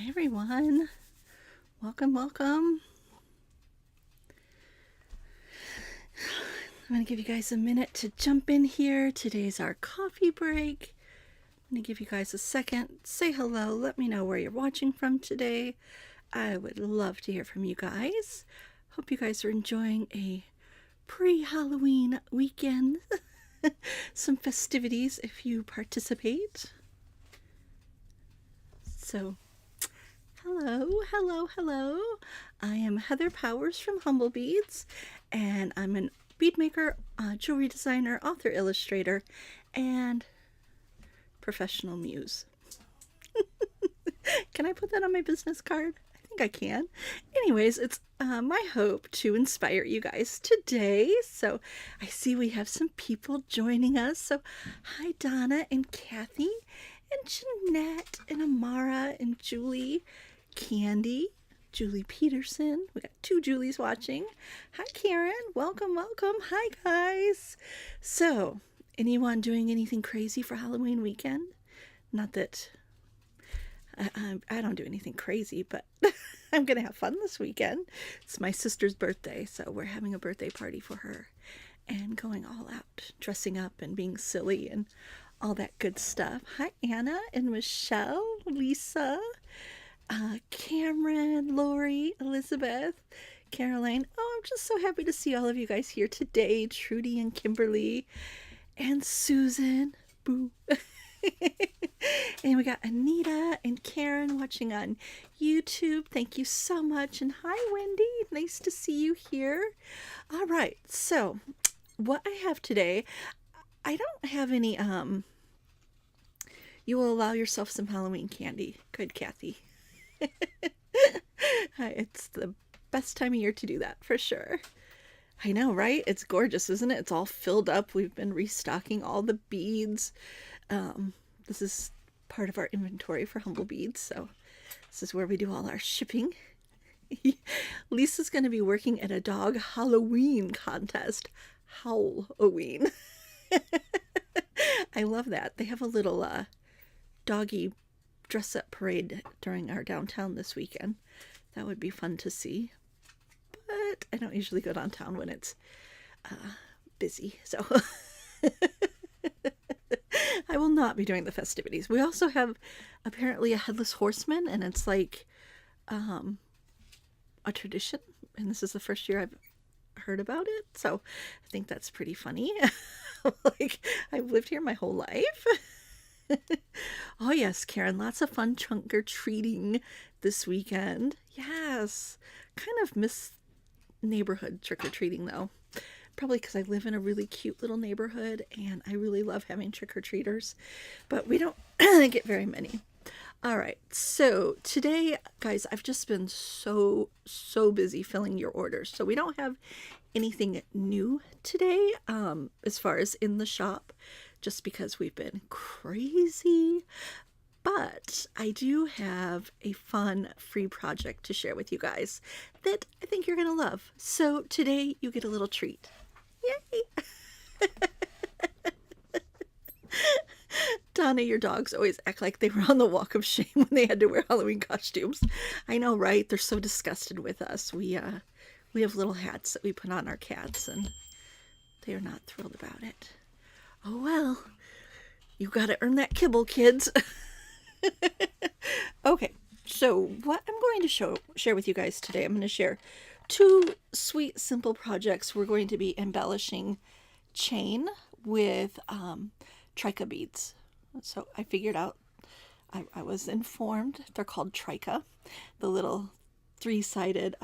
Hi everyone, welcome. I'm going to give you guys a minute to jump in here. Today's our coffee break. I'm going to give you guys a second. Say hello, let me know where you're watching from today. I would love to hear from you guys. Hope you guys are enjoying a pre-Halloween weekend. Some festivities if you participate. So hello. I am Heather Powers from Humblebeads, and I'm an bead maker, jewelry designer, author, illustrator, and professional muse. Can I put that on my business card? I think I can. Anyways, it's my hope to inspire you guys today. So I see we have some people joining us. So hi Donna and Kathy and Jeanette and Amara and Julie, Candy, Julie Peterson. We got two Julies watching. Hi Karen, welcome. Hi guys. So anyone doing anything crazy for Halloween weekend? Not that I don't do anything crazy, but I'm gonna have fun this weekend. It's my sister's birthday, so we're having a birthday party for her and going all out, dressing up and being silly and all that good stuff. Hi Anna and Michelle, Lisa, Cameron, Lori, Elizabeth, Caroline. Oh, I'm just so happy to see all of you guys here today. Trudy and Kimberly and Susan. Boo. And we got Anita and Karen watching on YouTube. Thank you so much. And hi Wendy, nice to see you here. All right, so what I have today, I don't have any you will allow yourself some Halloween candy. Good, Kathy. It's the best time of year to do that for sure. I know, right? It's gorgeous, isn't it? It's all filled up. We've been restocking all the beads. This is part of our inventory for Humblebeads, so this is where we do all our shipping. Lisa's going to be working at a dog Halloween contest. Halloween. I love that. They have a little doggy dress-up parade during our downtown this weekend. That would be fun to see. But I don't usually go downtown when it's busy, so I will not be doing the festivities. We also have apparently a headless horseman, and it's like a tradition, and this is the first year I've heard about it, so I think that's pretty funny. Like, I've lived here my whole life. Oh yes, Karen, lots of fun trunk or treating this weekend. Yes, kind of miss neighborhood trick-or-treating though, probably because I live in a really cute little neighborhood and I really love having trick-or-treaters, but we don't get very many. All right, so today guys, I've just been so busy filling your orders, so we don't have anything new today as far as in the shop, just because we've been crazy. But I do have a fun free project to share with you guys that I think you're gonna love. So today you get a little treat. Yay! Donna, your dogs always act like they were on the walk of shame when they had to wear Halloween costumes. I know, right? They're so disgusted with us. We have little hats that we put on our cats, and they are not thrilled about it. Oh well, you gotta earn that kibble, kids. Okay, so what I'm going to share with you guys today, I'm going to share two sweet, simple projects. We're going to be embellishing chain with trica beads. So I figured out, I was informed, they're called trica, the little three-sided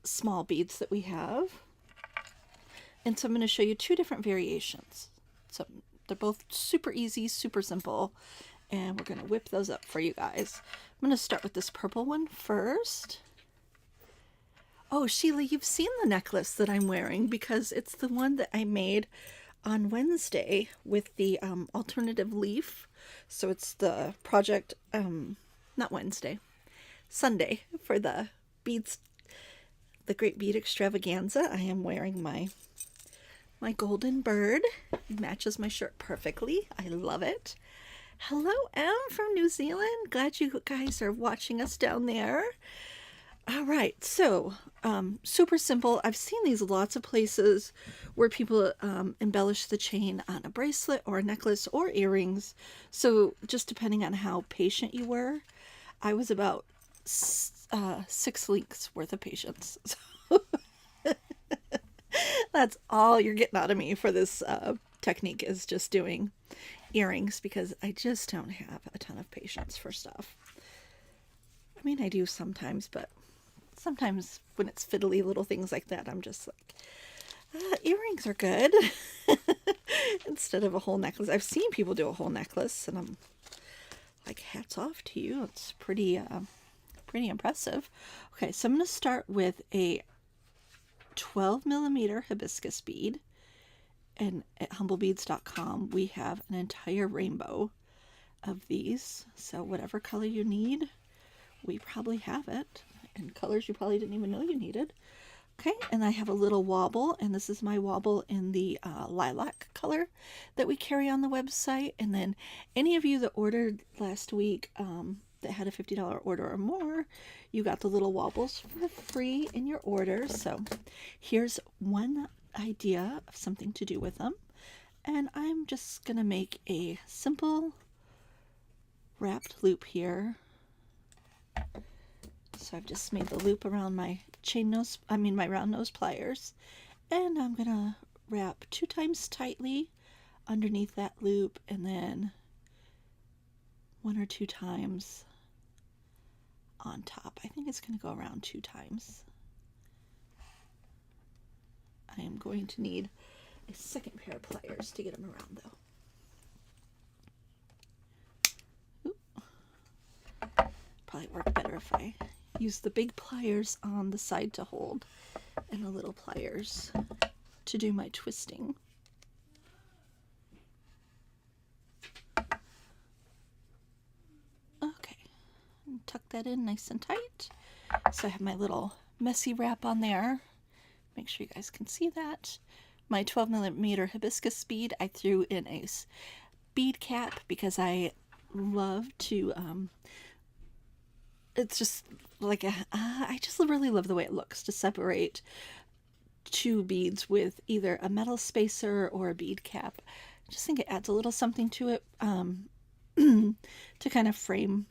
small beads that we have. And so I'm going to show you two different variations. So they're both super easy, super simple, and we're going to whip those up for you guys. I'm going to start with this purple one first. Oh, Sheila, you've seen the necklace that I'm wearing because it's the one that I made on Wednesday with the alternative leaf. So it's the project, not Wednesday, Sunday for the beads, the Great Bead Extravaganza. I am wearing my golden bird. It matches my shirt perfectly. I love it. Hello, Em from New Zealand. Glad you guys are watching us down there. All right, so super simple. I've seen these lots of places where people embellish the chain on a bracelet or a necklace or earrings. So just depending on how patient you were, I was about 6 links worth of patience. So that's all you're getting out of me for this technique is just doing earrings because I just don't have a ton of patience for stuff. I mean, I do sometimes, but sometimes when it's fiddly little things like that, I'm just like, earrings are good instead of a whole necklace. I've seen people do a whole necklace, and I'm like, hats off to you. It's pretty impressive. Okay, so I'm going to start with a 12 millimeter hibiscus bead. And at humblebeads.com, we have an entire rainbow of these. So whatever color you need, we probably have it. And colors you probably didn't even know you needed. Okay, and I have a little wobble, and this is my wobble in the lilac color that we carry on the website. And then any of you that ordered last week that had a $50 order or more, you got the little wobbles for free in your order. So here's one idea of something to do with them, and I'm just gonna make a simple wrapped loop here. So I've just made the loop around my my round nose pliers, and I'm gonna wrap 2 times tightly underneath that loop, and then 1 or 2 times on top. I think it's gonna go around 2 times. I am going to need a second pair of pliers to get them around though. Ooh. Probably work better if I use the big pliers on the side to hold and the little pliers to do my twisting. Okay, and tuck that in nice and tight. So I have my little messy wrap on there. Make sure you guys can see that. My 12 millimeter hibiscus bead, I threw in a bead cap because I love to, it's just like, I just really love the way it looks to separate 2 beads with either a metal spacer or a bead cap. I just think it adds a little something to it to kind of frame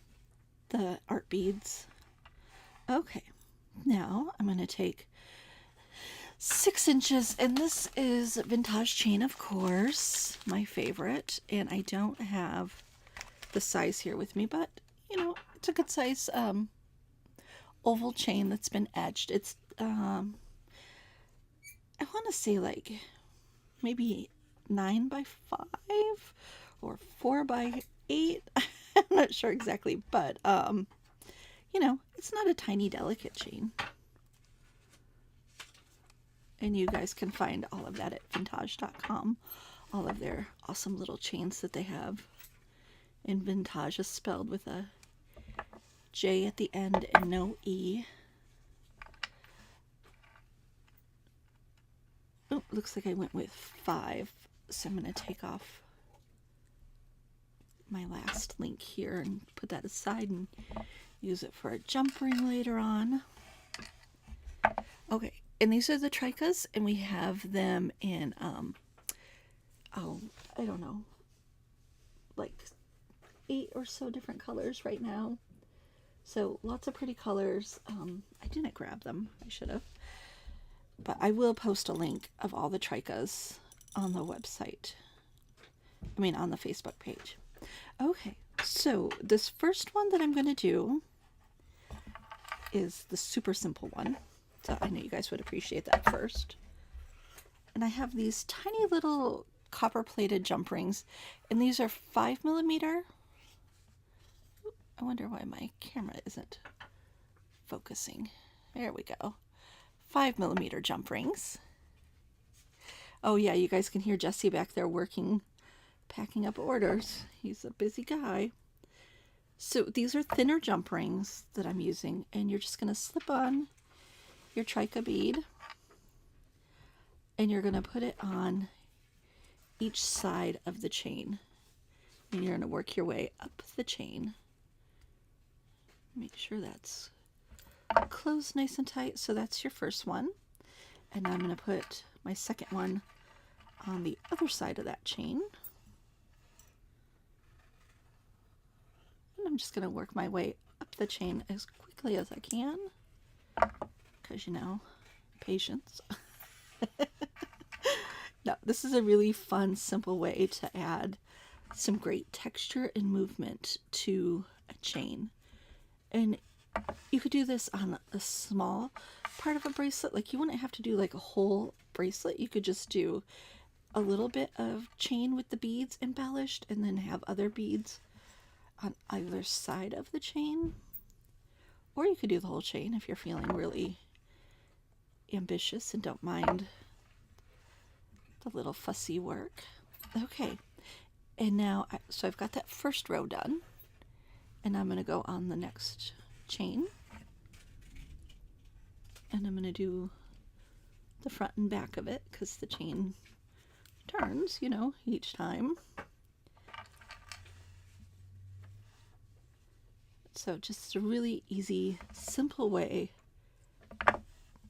the art beads. Okay, now I'm going to take 6 inches, and this is vintage chain, of course, my favorite, and I don't have the size here with me, but you know, it's a good size oval chain that's been edged. It's I want to say like maybe 9 by 5 or 4 by 8. I'm not sure exactly, but you know, it's not a tiny delicate chain. And you guys can find all of that at vintage.com. All of their awesome little chains that they have. And vintage is spelled with a J at the end and no E. Oh, looks like I went with 5. So I'm going to take off my last link here and put that aside and use it for a jump ring later on. Okay. And these are the tricas, and we have them in, oh, I don't know, like 8 or so different colors right now. So lots of pretty colors. I didn't grab them. I should have. But I will post a link of all the tricas on the website. I mean, on the Facebook page. Okay, so this first one that I'm going to do is the super simple one. So I know you guys would appreciate that first. And I have these tiny little copper plated jump rings, and these are 5 millimeter. I wonder why my camera isn't focusing. There we go. 5 millimeter jump rings. Oh yeah, you guys can hear Jesse back there working, packing up orders. He's a busy guy. So these are thinner jump rings that I'm using, and you're just going to slip on your trica bead, and you're going to put it on each side of the chain. And you're going to work your way up the chain. Make sure that's closed nice and tight. So that's your first one. And now I'm going to put my second one on the other side of that chain. And I'm just going to work my way up the chain as quickly as I can. Because, you know, patience. Now, this is a really fun, simple way to add some great texture and movement to a chain. And you could do this on a small part of a bracelet. Like, you wouldn't have to do like a whole bracelet. You could just do a little bit of chain with the beads embellished and then have other beads on either side of the chain. Or you could do the whole chain if you're feeling really ambitious and don't mind the little fussy work. Okay, and now so I've got that first row done, and I'm going to go on the next chain, and I'm going to do the front and back of it because the chain turns, you know, each time. So just a really easy, simple way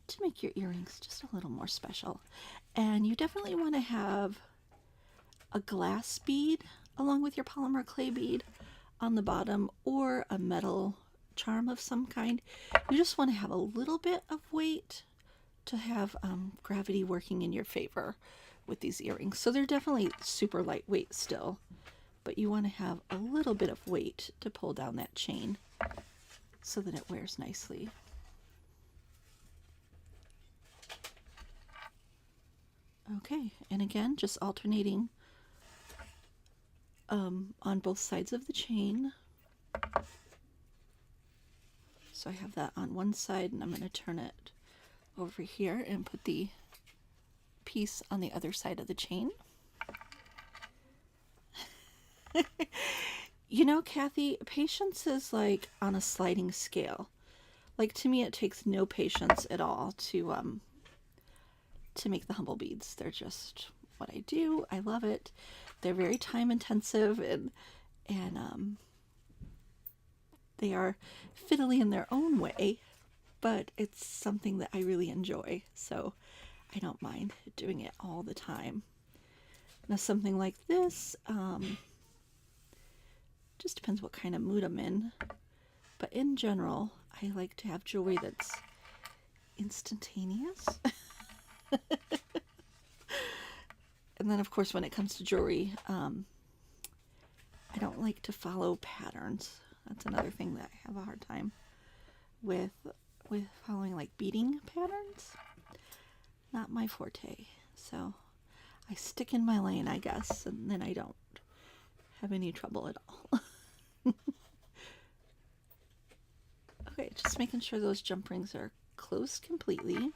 to make your earrings just a little more special. And you definitely want to have a glass bead along with your polymer clay bead on the bottom, or a metal charm of some kind. You just want to have a little bit of weight to have gravity working in your favor with these earrings. So they're definitely super lightweight still, but you want to have a little bit of weight to pull down that chain so that it wears nicely. Okay, and again, just alternating on both sides of the chain. So I have that on one side, and I'm going to turn it over here and put the piece on the other side of the chain. You know, Kathy, patience is like on a sliding scale. Like, to me, it takes no patience at all to make the Humblebeads. They're just what I do. I love it. They're very time intensive, and they are fiddly in their own way, but it's something that I really enjoy. So I don't mind doing it all the time. Now, something like this, just depends what kind of mood I'm in. But in general, I like to have jewelry that's instantaneous. And then, of course, when it comes to jewelry, I don't like to follow patterns. That's another thing that I have a hard time with following, like beading patterns. Not my forte. So I stick in my lane, I guess, and then I don't have any trouble at all. Okay, just making sure those jump rings are closed completely.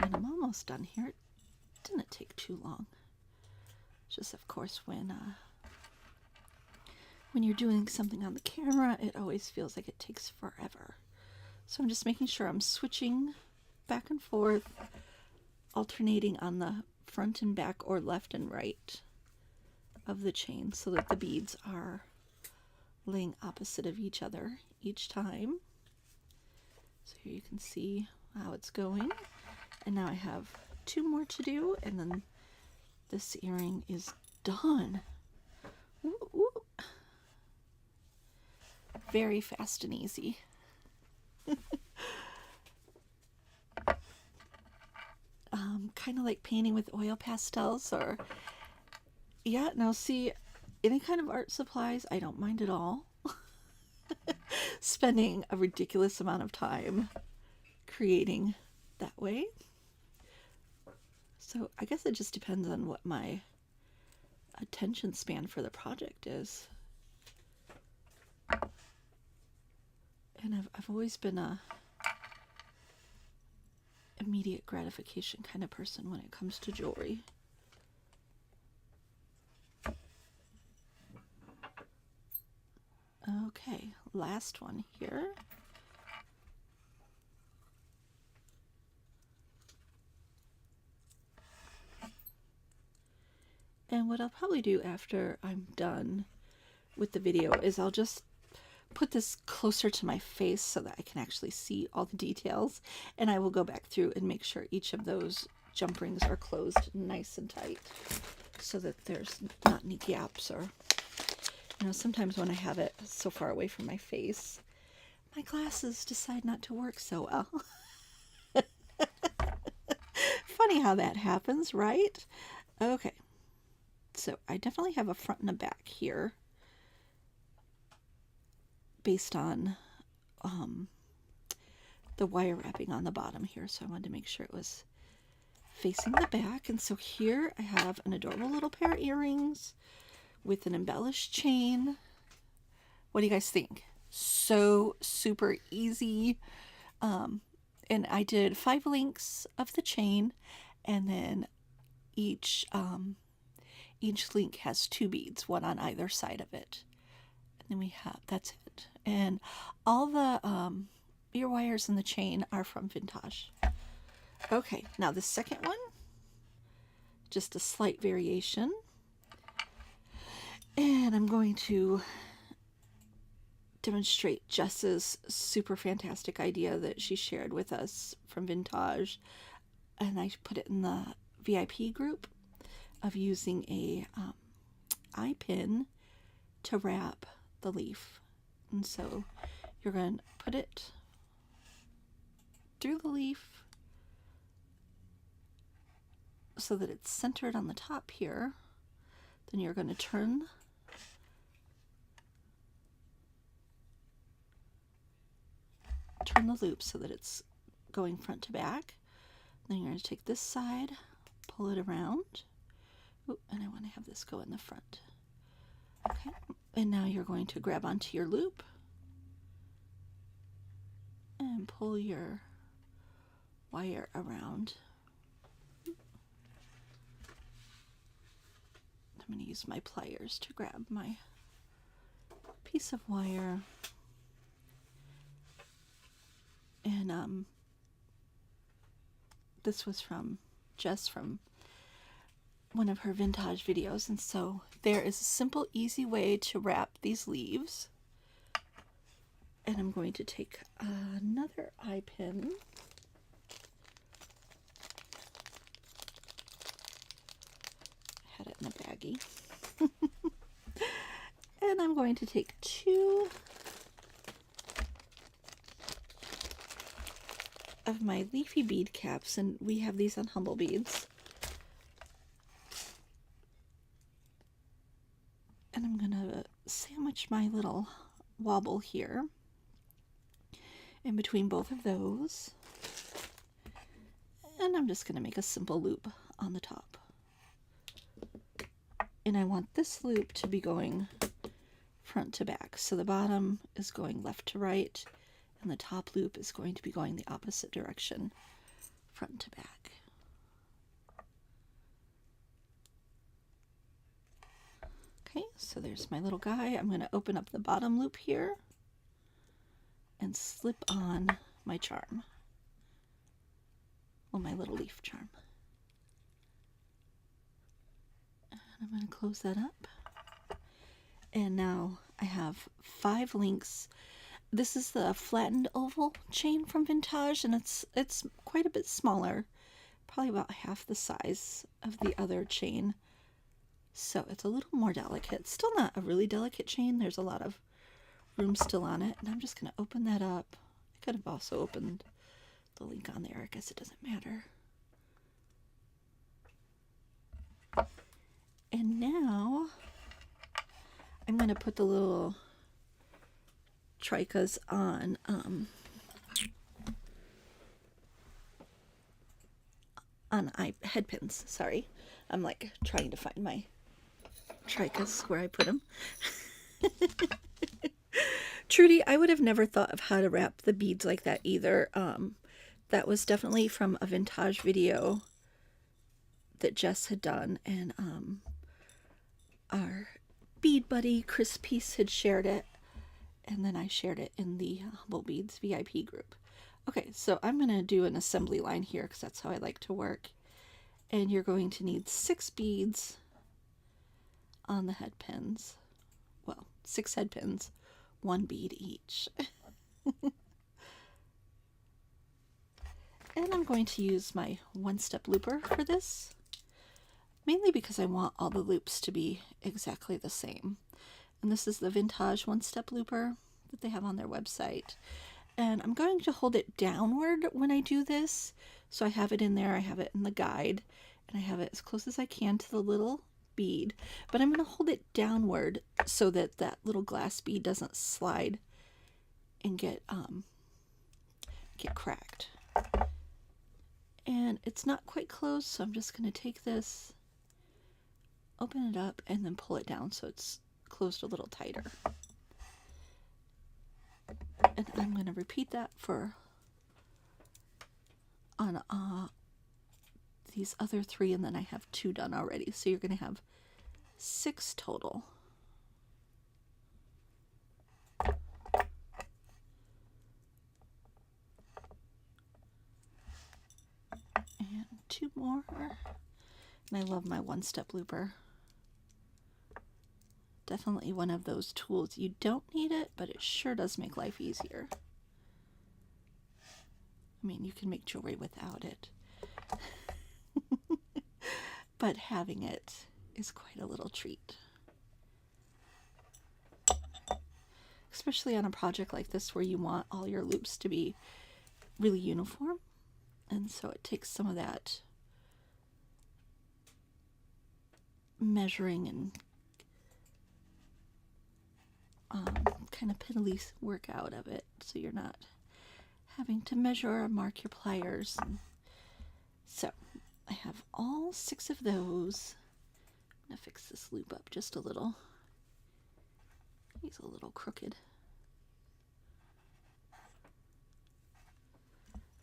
And I'm almost done here. It didn't take too long. Just, of course, when you're doing something on the camera, it always feels like it takes forever. So I'm just making sure I'm switching back and forth, alternating on the front and back or left and right of the chain so that the beads are laying opposite of each other each time. So here you can see how it's going. And now I have 2 more to do, and then this earring is done. Ooh, ooh. Very fast and easy. Kind of like painting with oil pastels, or yeah, now see, any kind of art supplies, I don't mind at all. Spending a ridiculous amount of time creating that way. So I guess it just depends on what my attention span for the project is. And I've always been a immediate gratification kind of person when it comes to jewelry. Okay, last one here. And what I'll probably do after I'm done with the video is I'll just put this closer to my face so that I can actually see all the details, and I will go back through and make sure each of those jump rings are closed nice and tight so that there's not any gaps. Or, you know, sometimes when I have it so far away from my face, my glasses decide not to work so well. Funny how that happens, right? Okay, so I definitely have a front and a back here based on the wire wrapping on the bottom here, so I wanted to make sure it was facing the back. And so here I have an adorable little pair of earrings with an embellished chain. What do you guys think? So super easy. And I did 5 links of the chain, and then each link has 2 beads, one on either side of it. And then we have, that's it. And all the ear wires in the chain are from Vintage. Okay, now the second one, just a slight variation. And I'm going to demonstrate Jess's super fantastic idea that she shared with us from Vintage, and I put it in the VIP group, of using a eye pin to wrap the leaf. And so you're going to put it through the leaf so that it's centered on the top here. Then you're going to turn the loop so that it's going front to back. Then you're going to take this side, pull it around. Ooh, and I want to have this go in the front. Okay, and now you're going to grab onto your loop and pull your wire around. I'm going to use my pliers to grab my piece of wire. And this was from Jess from one of her Vintage videos. And so there is a simple, easy way to wrap these leaves. And I'm going to take another eye pin. I had it in a baggie. And I'm going to take 2 of my leafy bead caps, and we have these on Humblebeads. And I'm going to sandwich my little wobble here in between both of those. And I'm just going to make a simple loop on the top. And I want this loop to be going front to back. So the bottom is going left to right, and the top loop is going to be going the opposite direction, front to back. Okay, so there's my little guy. I'm going to open up the bottom loop here and slip on my charm. Well, my little leaf charm. And I'm going to close that up. And now I have 5 links. This is the flattened oval chain from Vintage, and it's quite a bit smaller, probably about half the size of the other chain. So it's a little more delicate. Still not a really delicate chain. There's a lot of room still on it. And I'm just going to open that up. I could have also opened the link on there. I guess it doesn't matter. And now I'm going to put the little tricas on head pins. Sorry, I'm like trying to find my tricas where I put them. Trudy, I would have never thought of how to wrap the beads like that either. That was definitely from a Vintage video that Jess had done, and our bead buddy Chris Peace had shared it, and then I shared it in the Humblebeads VIP group. Okay, so I'm going to do an assembly line here because that's how I like to work. And you're going to need 6 beads on the head pins. Well, 6 head pins, 1 bead each. And I'm going to use my one-step looper for this, mainly because I want all the loops to be exactly the same. And this is the vintage one-step looper that they have on their website. And I'm going to hold it downward when I do this. So I have it in there, I have it in the guide, and I have it as close as I can to the little bead. But I'm going to hold it downward so that that little glass bead doesn't slide and get cracked. And it's not quite closed, so I'm just going to take this, open it up, and then pull it down so it's closed a little tighter. And I'm going to repeat that for on these other 3, and then I have 2 done already. So you're going to have 6 total. And 2 more. And I love my one-step looper. Definitely one of those tools. You don't need it, but it sure does make life easier. I mean, you can make jewelry without it. But having it is quite a little treat. Especially on a project like this where you want all your loops to be really uniform. And so it takes some of that measuring and kind of piddly work out of it, so you're not having to measure or mark your pliers. And so I have all 6 of those. I'm going to fix this loop up just a little. He's a little crooked.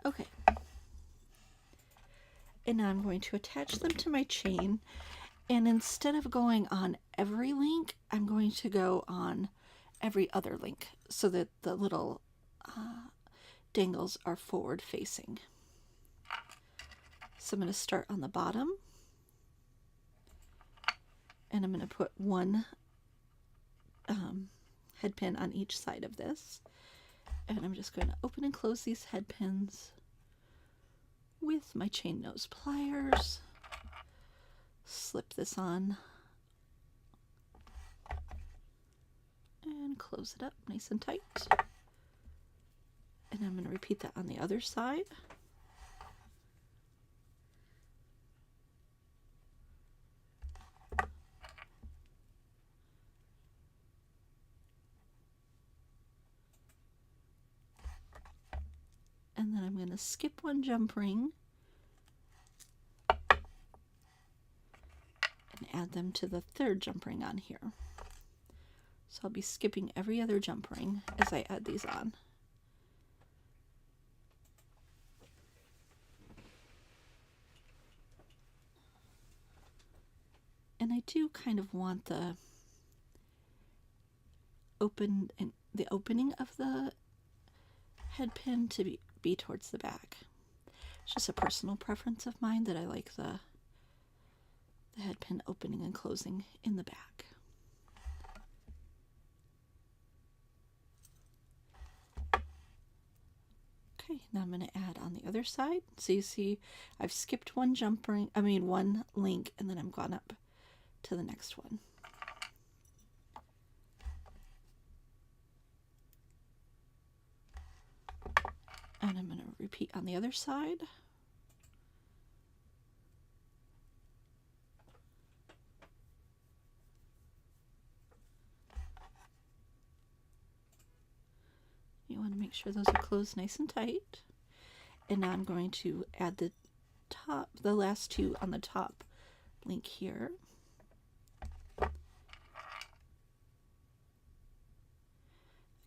Okay. And now I'm going to attach them to my chain. And instead of going on every link, I'm going to go on every other link so that the little dangles are forward facing. So I'm going to start on the bottom, and I'm going to put 1 head pin on each side of this, and I'm just going to open and close these head pins with my chain nose pliers, slip this on, and close it up nice and tight. And I'm going to repeat that on the other side. And then I'm going to skip 1 jump ring and add them to the 3rd jump ring on here. So I'll be skipping every other jump ring as I add these on. And I do kind of want the opening of the head pin to be towards the back. It's just a personal preference of mine that I like the head pin opening and closing in the back. Okay, now I'm going to add on the other side. So you see I've skipped 1 jump ring, 1 link, and then I'm gone up to the next one. And I'm going to repeat on the other side. You want to make sure those are closed nice and tight. And now I'm going to add the last 2 on the top link here.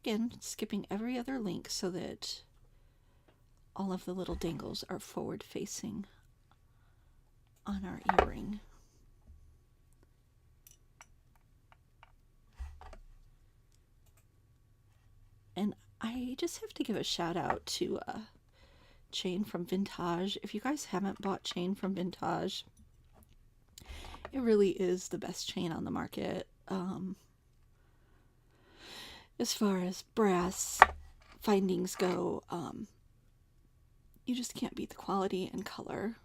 Again, skipping every other link so that all of the little dangles are forward facing on our earring. And I just have to give a shout out to Chain from Vintage. If you guys haven't bought Chain from Vintage, It really is the best chain on the market. As far as brass findings go, you just can't beat the quality and color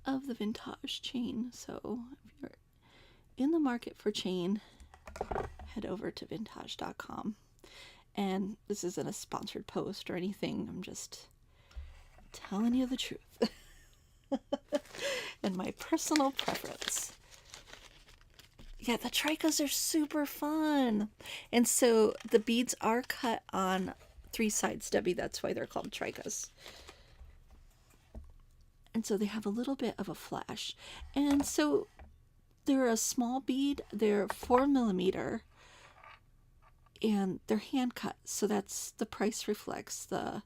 of the vintage chain. So if you're in the market for chain, head over to vintage.com. And this isn't a sponsored post or anything. I'm just telling you the truth. And my personal preference. Yeah, the tricas are super fun. And so the beads are cut on 3 sides, Debbie. That's why they're called tricas. And so they have a little bit of a flash. And so they're a small bead. They're 4mm. And they're hand cut. So that's the price reflects the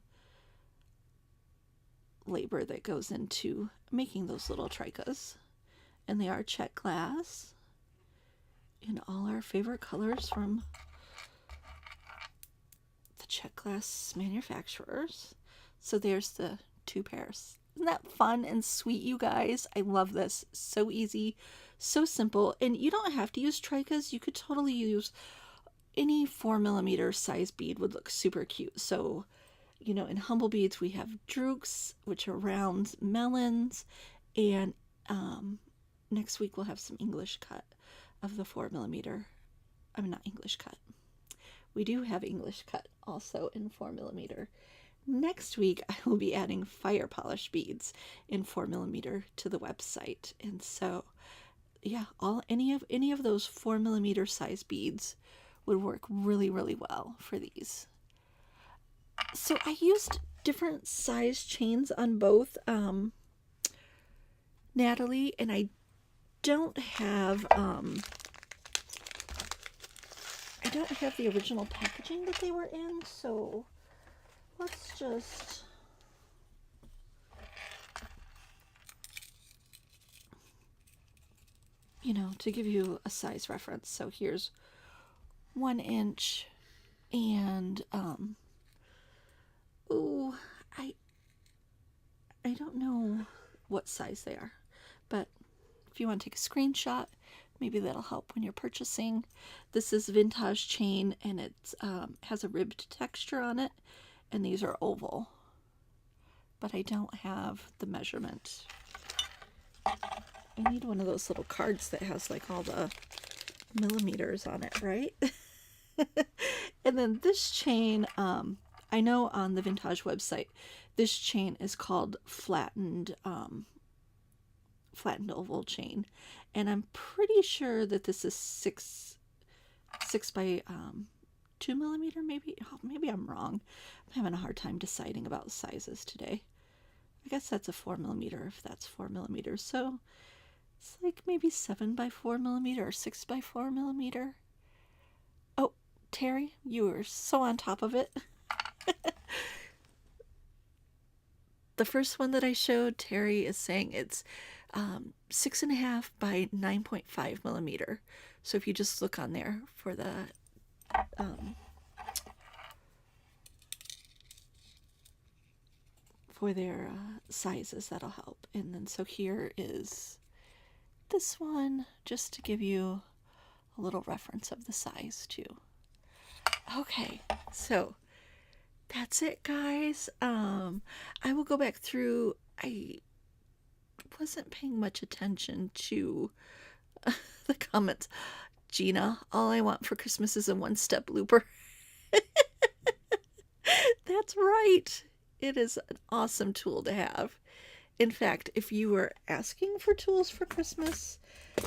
labor that goes into making those little tricas. And they are check glass in all our favorite colors from the check glass manufacturers. So there's the 2 pairs. Isn't that fun and sweet, you guys? I love this. So easy, so simple. And you don't have to use tricas. You could totally use any 4mm size bead would look super cute. So, you know, in Humblebeads we have drukes, which are round melons, and next week we'll have some English cut of the 4mm. I'm not English cut. We do have English cut also in 4mm. Next week I will be adding fire polish beads in 4mm to the website. And so yeah, any of those 4mm size beads would work really, really well for these. So I used different size chains on both, Natalie, and I don't have the original packaging that they were in, so let's just to give you a size reference. So here's 1 inch, and I don't know what size they are, but if you want to take a screenshot, maybe that'll help when you're purchasing. This is vintage chain, and it has a ribbed texture on it, and these are oval, but I don't have the measurement. I need one of those little cards that has like all the millimeters on it, right? And then this chain, I know on the vintage website, this chain is called flattened oval chain, and I'm pretty sure that this is 6 by 2mm, maybe. Oh, maybe I'm wrong. I'm having a hard time deciding about sizes today. I guess that's a 4mm if that's 4mm. So it's like maybe 7 by 4mm or 6 by 4mm. Oh, Terry, you were so on top of it. The first one that I showed, Terry is saying it's 6.5 by 9.5mm. So if you just look on there for the for their sizes, that'll help. And then so here is this one, just to give you a little reference of the size too. Okay, so that's it, guys. I will go back through. I wasn't paying much attention to the comments. Gina, all I want for Christmas is a one-step looper. That's right. It is an awesome tool to have. In fact, if you were asking for tools for Christmas,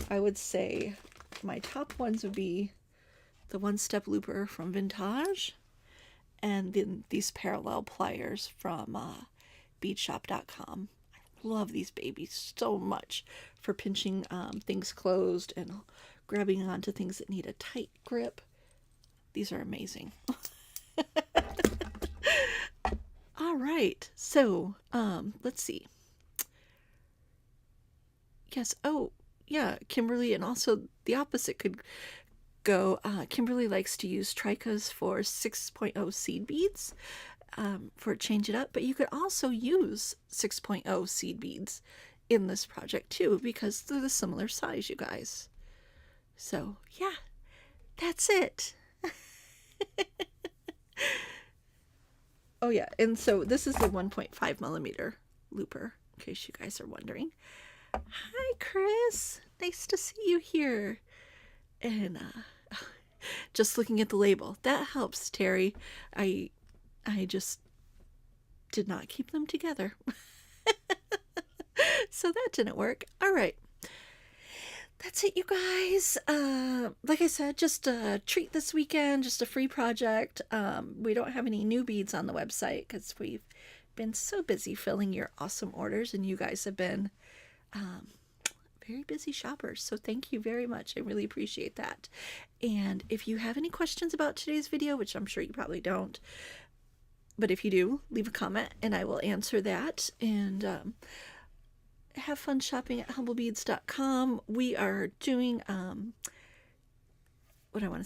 I would say my top ones would be the one-step looper from Vintage, and then these parallel pliers from beadshop.com. I love these babies so much for pinching things closed and grabbing onto things that need a tight grip. These are amazing. All right, so let's see. Yes, oh yeah, Kimberly, and also the opposite could go. Kimberly likes to use tricas for 6.0 seed beads for change it up, but you could also use 6.0 seed beads in this project too, because they're the similar size, you guys. So yeah, that's it. Oh yeah, and so this is the 1.5 millimeter looper, in case you guys are wondering. Hi, Chris. Nice to see you here. And just looking at the label, that helps, Terry. I just did not keep them together. So that didn't work. All right. That's it, you guys. Like I said, just a treat this weekend, just a free project. We don't have any new beads on the website because we've been so busy filling your awesome orders, and you guys have been very busy shoppers. So thank you very much. I really appreciate that. And if you have any questions about today's video, which I'm sure you probably don't, but if you do, leave a comment and I will answer that. And have fun shopping at humblebeads.com. We are doing what I want to